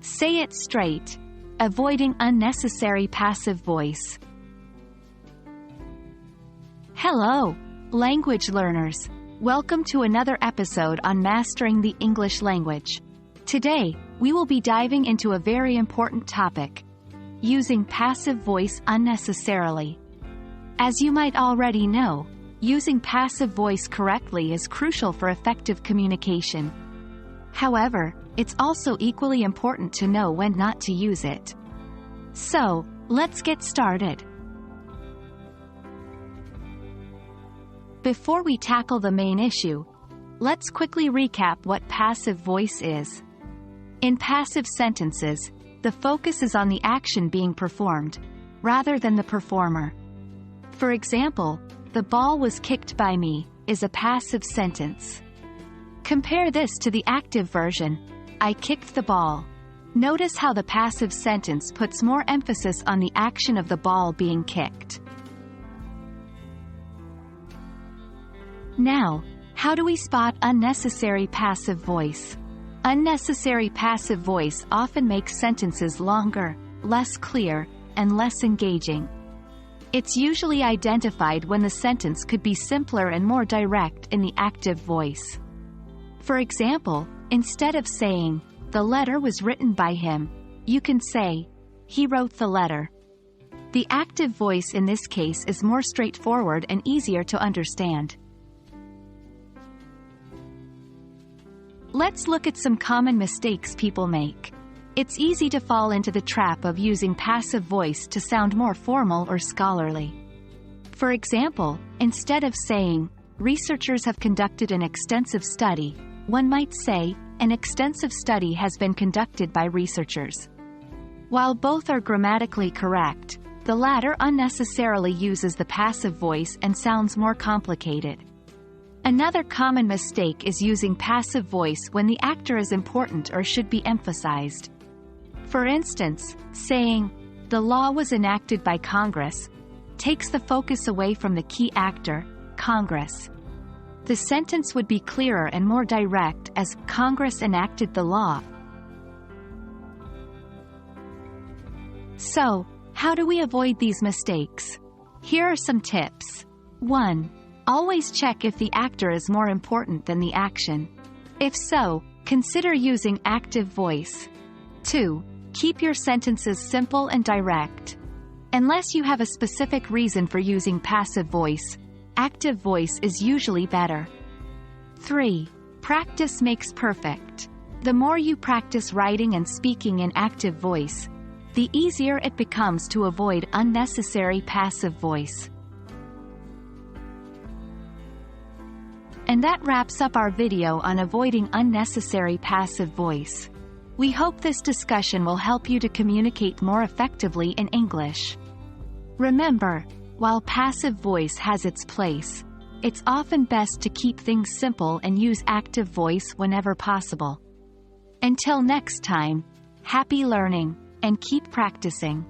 Say it straight. Avoiding unnecessary passive voice. Hello, language learners. Welcome to another episode on mastering the English language. Today, we will be diving into a very important topic: using passive voice unnecessarily. As you might already know, using passive voice correctly is crucial for effective communication. However, it's also equally important to know when not to use it. So, let's get started. Before we tackle the main issue, let's quickly recap what passive voice is. In passive sentences, the focus is on the action being performed, rather than the performer. For example, "The ball was kicked by me" is a passive sentence. Compare this to the active version, "I kicked the ball." Notice how the passive sentence puts more emphasis on the action of the ball being kicked. Now, how do we spot unnecessary passive voice? Unnecessary passive voice often makes sentences longer, less clear, and less engaging. It's usually identified when the sentence could be simpler and more direct in the active voice. For example, instead of saying, "The letter was written by him," you can say, "He wrote the letter." The active voice in this case is more straightforward and easier to understand. Let's look at some common mistakes people make. It's easy to fall into the trap of using passive voice to sound more formal or scholarly. For example, instead of saying, "Researchers have conducted an extensive study," one might say, "An extensive study has been conducted by researchers." While both are grammatically correct, the latter unnecessarily uses the passive voice and sounds more complicated. Another common mistake is using passive voice when the actor is important or should be emphasized. For instance, saying, "The law was enacted by Congress," takes the focus away from the key actor, Congress. The sentence would be clearer and more direct as "Congress enacted the law." So, how do we avoid these mistakes? Here are some tips. 1. Always check if the actor is more important than the action. If so, consider using active voice. 2. Keep your sentences simple and direct. Unless you have a specific reason for using passive voice, active voice is usually better. 3. Practice makes perfect. The more you practice writing and speaking in active voice, the easier it becomes to avoid unnecessary passive voice. And that wraps up our video on avoiding unnecessary passive voice. We hope this discussion will help you to communicate more effectively in English. Remember, while passive voice has its place, it's often best to keep things simple and use active voice whenever possible. Until next time, happy learning, and keep practicing.